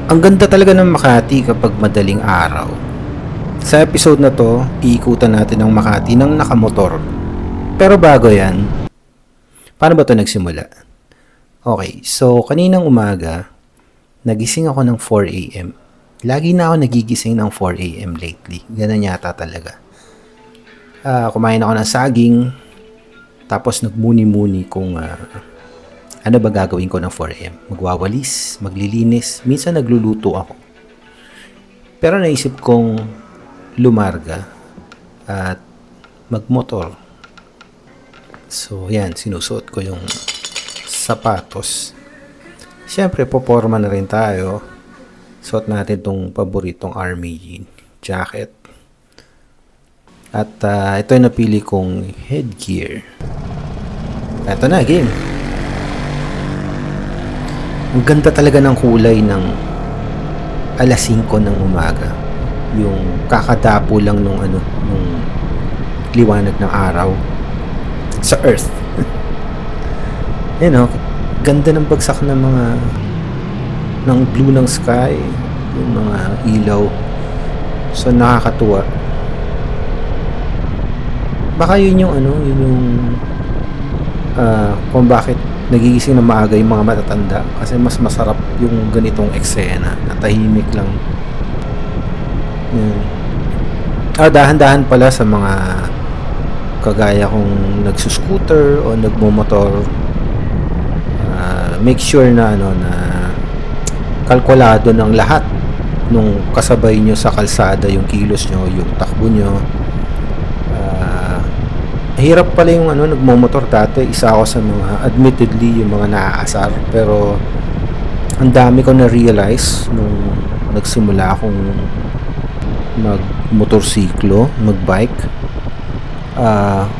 Ang ganda talaga ng Makati kapag madaling araw. Sa episode na to, iikutan natin ang Makati ng nakamotor. Pero bago yan, paano ba to nagsimula? Okay, so kaninang umaga, nagising ako ng 4 a.m. Lagi na ako nagigising ng 4 a.m. lately. Ganun yata talaga. Kumain ako ng saging, tapos nagmuni-muni kung ano ba gagawin ko ng 4 a.m. Magwawalis, maglilinis, minsan nagluluto ako. Pero naisip kong lumarga at magmotor. So yan, sinusuot ko yung sapatos. Siyempre, poporma na rin tayo. Suot natin tong paboritong army jacket. At ito yung napili kong headgear. Ito na, game. Ang ganda talaga ng kulay ng alas 5 ng umaga. Yung kakadapo lang nung liwanag ng araw sa earth. You know, ganda ng bagsak ng ng blue ng sky, yung mga ilaw. So nakakatuwa. Baka yun yung kung bakit nagigising na maaga yung mga matatanda, kasi mas masarap yung ganitong eksena na tahimik lang. Dahan-dahan pala sa mga kagaya kong nagsuscooter o nagmumotor. Make sure na na kalkulado ng lahat nung kasabay nyo sa kalsada, yung kilos nyo, yung takbo nyo. Hirap pala yung nagmumotor dati. Isa ako sa mga, admittedly, yung mga naaasar, pero ang dami ko na-realize nung nagsimula akong magmotorsiklo, magbike.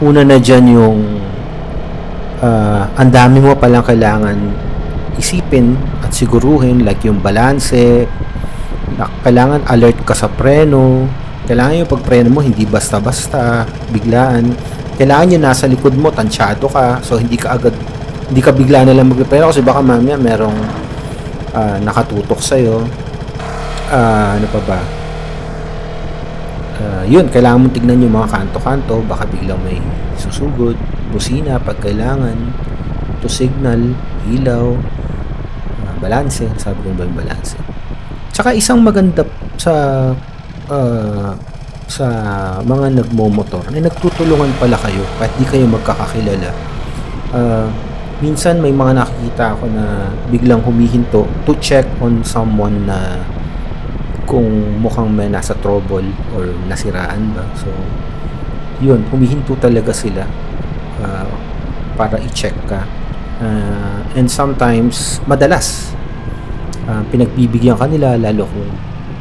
Una na dyan yung ang dami mo palang kailangan isipin at siguruhin, like yung balanse, kailangan alert ka sa preno, kailangan yung pagpreno mo hindi basta-basta, biglaan, kailangan yung nasa likod mo, tansyado ka, so hindi ka bigla na lang magpreno kasi baka mamaya merong nakatutok sa'yo. Ano pa ba? Yun, kailangan mong tignan yung mga kanto-kanto, baka biglang may susugod, busina pag kailangan, to signal, ilaw, balanse, sabi ko ba yung balanse. Tsaka isang maganda sa mga nagmomotor, na nagtutulungan pala kayo kahit di kayo magkakakilala. Minsan may mga nakikita ako na biglang humihinto to check on someone na kung mukhang may nasa trouble or nasiraan ba. So yun, humihinto talaga sila para i-check ka. And sometimes, madalas pinagbibigyan ka nila, lalo kung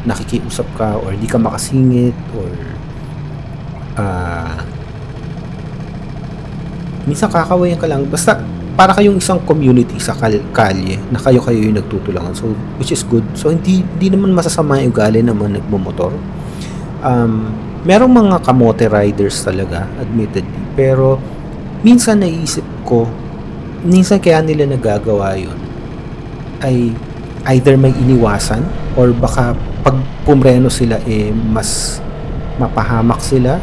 nakikiusap ka or di ka makasingit or minsan kakawayan ka lang, basta para kayong isang community sa kalye na kayo yung nagtutulungan, so which is good. So hindi naman masasama yung ugali naman nagmumotor. Merong mga kamote riders talaga, admittedly, pero minsan naisip ko, minsan kaya nila nagagawa yun ay either may iniwasan or baka pag pumreno sila mas mapahamak sila.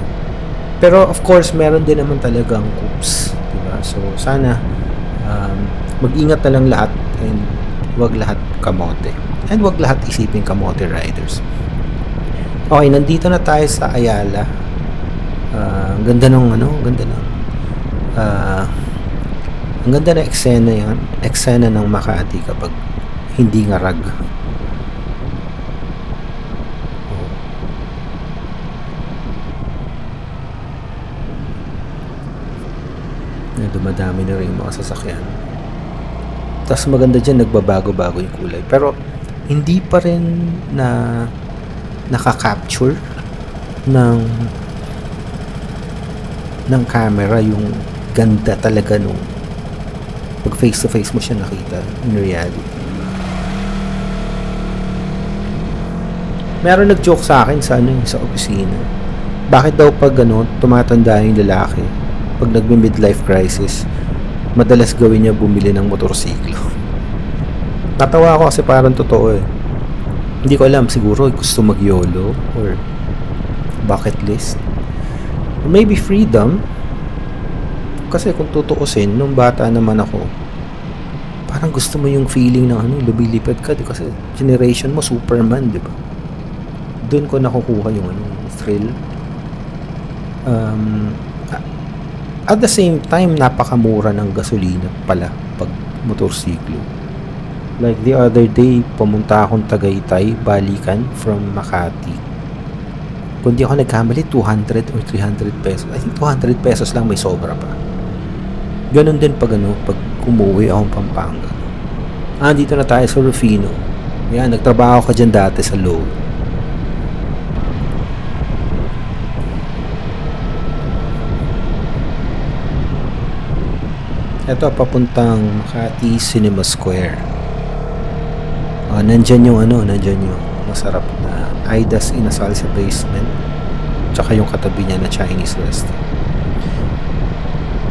Pero of course meron din naman talagang oops, diba? So sana mag-ingat na lang lahat, and wag lahat kamote, and wag lahat isipin kamote riders. Okay, nandito na tayo sa Ayala. Ang ganda ng ang ganda na eksena ng Makati kapag hindi ngarag. Dumadami na rin yung mga sasakyan. Tapos maganda dyan, nagbabago-bago yung kulay. Pero hindi pa rin na nakaka-capture ng camera yung ganda talaga nung pag face to face mo siya nakita in reality. Meron nag-joke sa akin sa opisina. Bakit daw pag tumatanda yung lalaki, pag nagmi-midlife crisis, madalas gawin niya bumili ng motorsiklo. Natawa ako kasi parang totoo eh. Hindi ko alam, siguro gusto mag-YOLO or bucket list. Or maybe freedom. Kasi kung tutuusin, nung bata naman ako, parang gusto mo yung feeling na lumilipad ka. Kasi generation mo, Superman, di ba? Doon ko nakukuha yung thrill. At the same time, napakamura ng gasolina pala pag motorsiklo. Like the other day, pumunta akong Tagaytay, balikan from Makati. Kung di ako nagkamali, 200 or 300 pesos. I think 200 pesos lang, may sobra pa. Ganon din pag umuwi akong Pampanga. Dito na tayo sa Rufino. Yan, nagtrabaho ka dyan dati sa Low. Ito, papuntang Makati Cinema Square. Nandyan yung masarap na Aidas Inasal sa basement. Tsaka yung katabi niya na Chinese restaurant.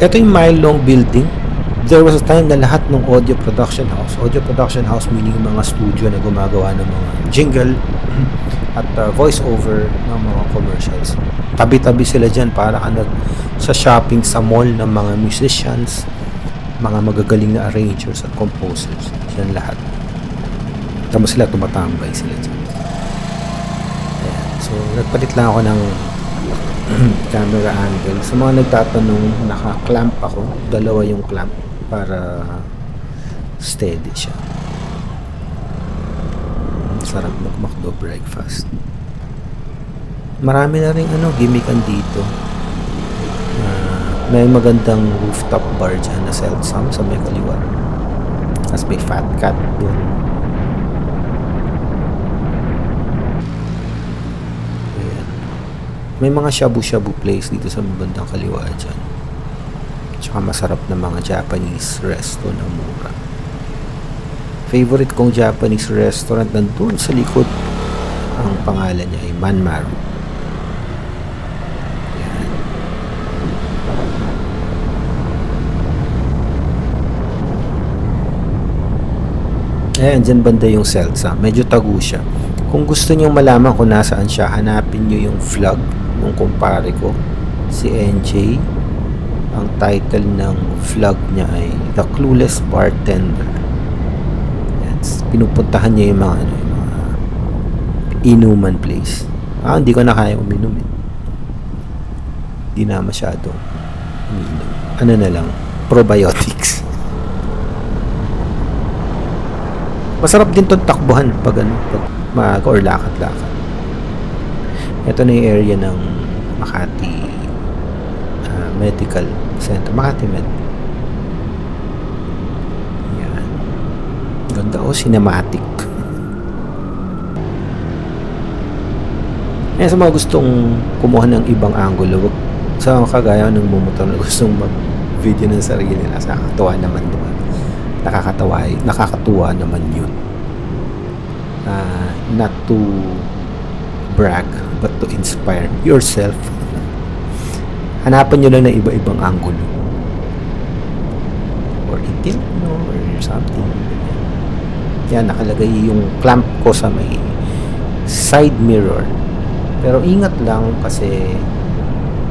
Ito yung mile-long building. There was a time na lahat ng audio production house meaning yung mga studio na gumagawa ng mga jingle at voice over ng mga commercials. Tabi-tabi sila dyan para sa shopping sa mall ng mga musicians, mga magagaling na arrangers at composers. Yan lahat. Tapos sila tumatambay sila dyan. Ayan. So, nagpalit lang ako ng camera angle. Sa mga nagtatanong, naka-clamp ako. Dalawa yung clamp para steady siya. Sarap mag-McDo breakfast. Marami na rin gimmickan dito. May magandang rooftop bar dyan na Seltsam sa may kaliwa. Tapos may Fat Cat dun. Ayan. May mga shabu-shabu place dito sa bandang kaliwa dyan. Tsaka masarap na mga Japanese resto na mura. Favorite kong Japanese restaurant nandun sa likod. Ang pangalan niya ay Manmaru. Ayan, dyan banda yung Seltsa. Medyo tago siya. Kung gusto nyo malaman kung nasaan siya, hanapin nyo yung vlog ng kumpare ko, si NJ. Ang title ng vlog niya ay The Clueless Bartender. Ayan, pinupuntahan niya yung mga inuman place. Hindi ko na kaya uminom. Hindi na masyado uminom. Ano na lang, probiotics. Masarap din itong takbuhan pag maaga or lakad-lakad. Ito na yung area ng Makati Medical Center. Makati Med. Yan. Ganda cinematic. Sa mga gustong kumuha ng ibang angulo, sa kagaya ng mumotor na gustong mag-video ng sarili nila, nakakatawa naman, diba? Nakakatuwa naman yun. Not to brag, but to inspire yourself. Hanapan nyo lang na iba-ibang angulo. Or itil, or something. Yan, nakalagay yung clamp ko sa may side mirror. Pero ingat lang kasi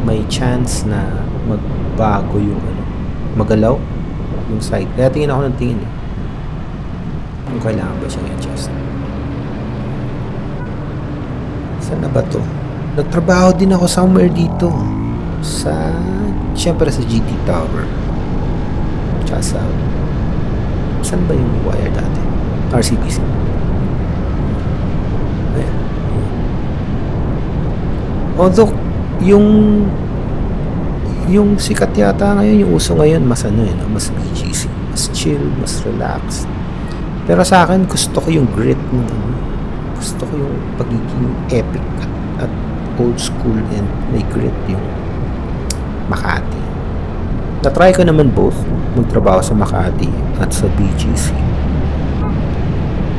may chance na magbago yung magalaw yung side. Kaya tingin ako ng tingin kung kailangan ba siyang i-adjust. Saan na ba to? Nagtrabaho din ako somewhere dito siyempre sa GT Tower. Tsaka saan ba yung wire dati? RCPC. Ayan. Although yung sikat yata ngayon, yung uso ngayon, mas mas BGC, mas chill, mas relaxed. Pero sa akin, gusto ko yung grit ng gusto ko yung pagiging epic at old school and may grit yung Makati. Na-try ko naman both, magtrabaho sa Makati at sa BGC.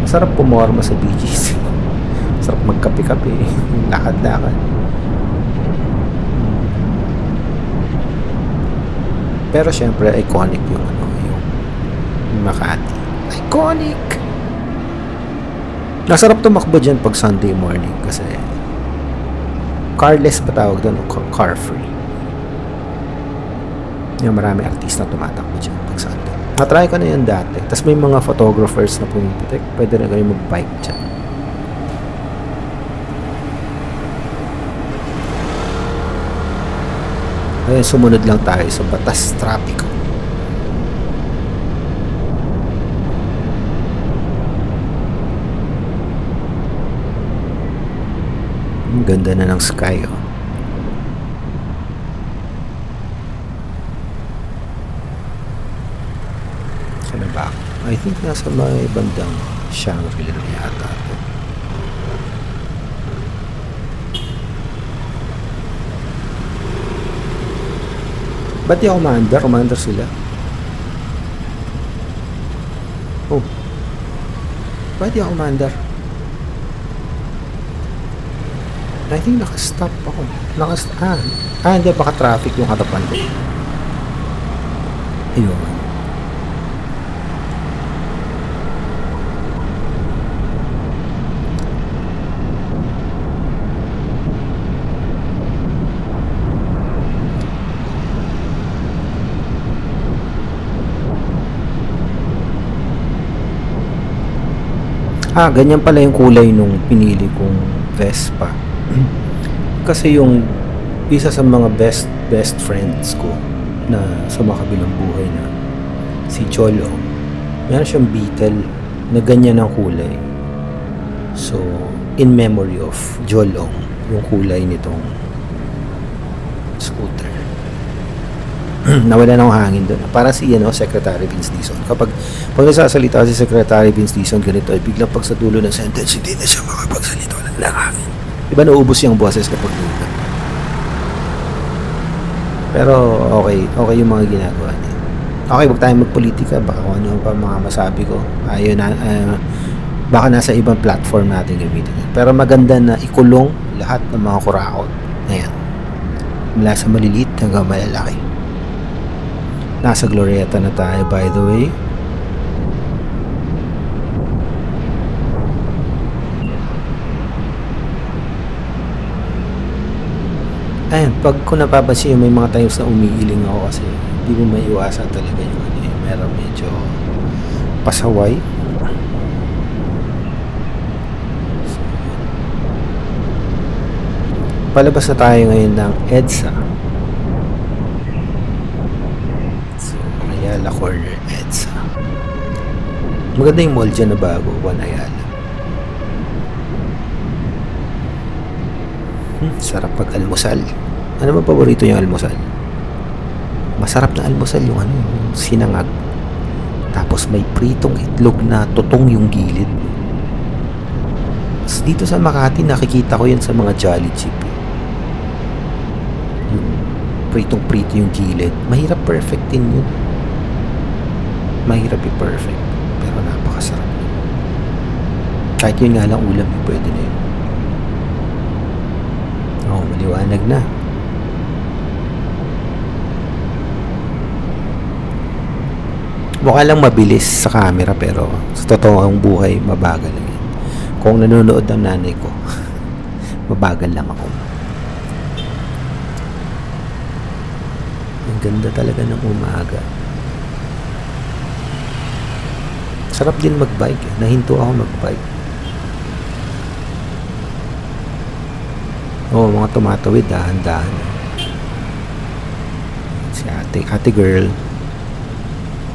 Masarap pumorma sa BGC. Masarap magkape-kape, lakad-lakad. Pero syempre iconic yung Makati. Iconic. Nasarap tumakbo dyan pag Sunday morning kasi carless pa tawag doon, car free. Yung marami artista tumatakbo dyan pag Sunday. Na-try ko na yan dati. Tapos may mga photographers na pumipitik. Pwede na kayo mag-bike dyan. Ayun, sumunod lang tayo sa batas trapiko. Ang ganda na ng sky, oh. Saan na ba? I think nasa may bandang Shangri-La yata. Ba't di ako commander? Commander sila. Oh. Ba't di ako commander? I think nakastop ako. Hindi. Baka traffic yung harapan ko. Ayun. Ganyan pala yung kulay nung pinili kong Vespa. Kasi yung isa sa mga best friends ko na sa makabilang buhay na si Cholo, meron siyang Beetle na ganyan ang kulay. So, in memory of Jolong, yung kulay nitong scooter. Nawala na ng hangin doon. Para si Secretary Vince Dizon. Pag nagsasalita si Secretary Vince Dizon ganito, ay biglang pag sa dulo ng sentence, hindi na siya makapagsalita ng hangin. Diba naubos yung boses kapag dulo? Pero okay yung mga ginagawa niya. Okay, wag tayong magpolitika. Baka kung ano pa mga masabi ko. Baka nasa ibang platform natin gamitin. Pero maganda na ikulong lahat ng mga kurakot. Ayan. Mula sa maliliit hanggang malalaki. Nasa Glorieta na tayo, by the way. Ayan, pag kung napapansin may mga times na umiiling ako kasi hindi mo maiwasan talaga yung meron medyo pasaway. Palabas na tayo ngayon ng EDSA. Ayala Corner, EDSA. Maganda yung mall dyan na bago, One Ayala. Sarap pag-almusal. Ano ba paborito yung almusal? Masarap na almusal yung yung sinangag. Tapos may pritong itlog na tutong yung gilid. Tapos dito sa Makati, nakikita ko yan sa mga Jolly Chip. Yung pritong-prito yung gilid. Mahirap perfectin yun. Mahirap i-perfect. Pero napakasarap. Kahit yun nga lang ulam, pwede na yun. Maliwanag na. Mukha lang mabilis sa camera pero sa totoong buhay mabagal lang yan. Kung nanonood ang nanay ko, mabagal lang ako. Ang ganda talaga ng umaga. Sarap din magbike. Nahinto ako magbike. Mga tumatawid, dahan-dahan. Si ate girl.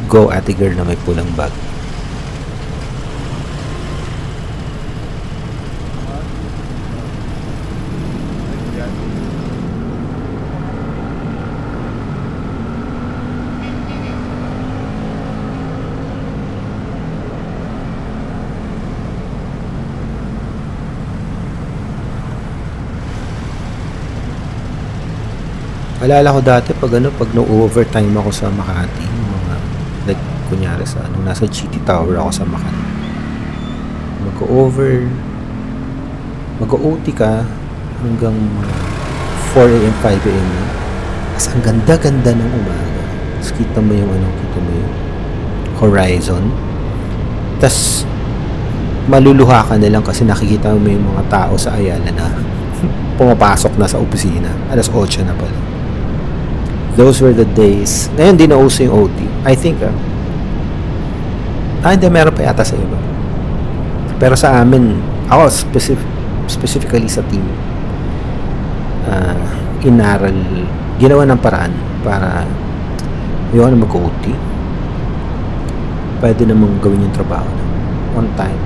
Go ate girl na may pulang bag. Alala ko dati pag no-overtime ako sa Makati, mga like kunyari sa nasa GT Tower ako sa Makati. Mag-OT ka hanggang 4 AM, 5 AM na. As ang ganda-ganda ng umaga. Tapos kita mo yung horizon. Tas maluluha ka na lang kasi nakikita mo yung mga tao sa Ayala na pumapasok na sa opisina. Alas 8 na pala. Those were the days. Ngayon, di na uso yung OT. I think, hindi, meron pa yata sa iba. Pero sa amin, ako, specifically sa team, inaral, ginawa ng paraan para yun na mag-OT. Pwede namang gawin yung trabaho na on time.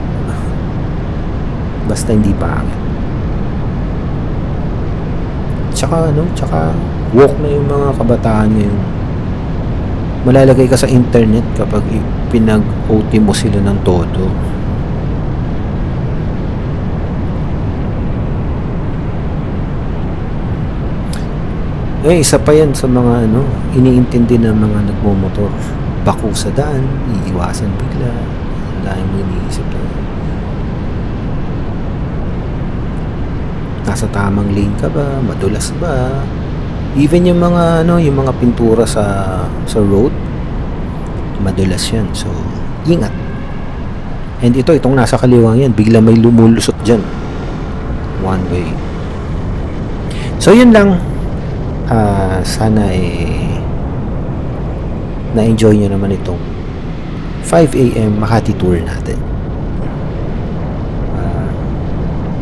Basta hindi pangit. Tsaka woke na yung mga kabataan ngayon. Malalagay ka sa internet kapag pinag-OT mo sila ng todo. Isa pa yan sa mga iniintindi ng mga nagmumotor. Bako sa daan, iiwasan bigla. Dahil mo iniisip na nasa tamang lane ka ba, madulas ba, even yung mga yung mga pintura sa road, madulas yan. So ingat. And itong nasa kaliwa yan, bigla may lumulusot dyan, one way. So yun lang. Sana na-enjoy nyo naman itong 5 AM Makati tour natin.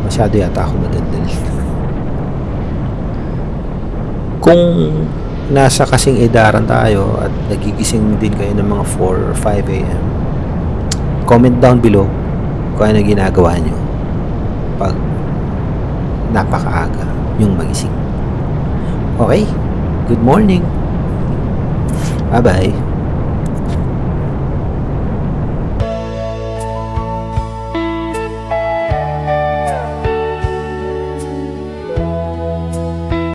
Masyado yata ako madaldal. Kung nasa kasing edaran tayo at nagigising din kayo ng mga 4 or 5 AM, comment down below kung ano ginagawa nyo pag napakaaga yung magising. Okay? Good morning. Bye-bye.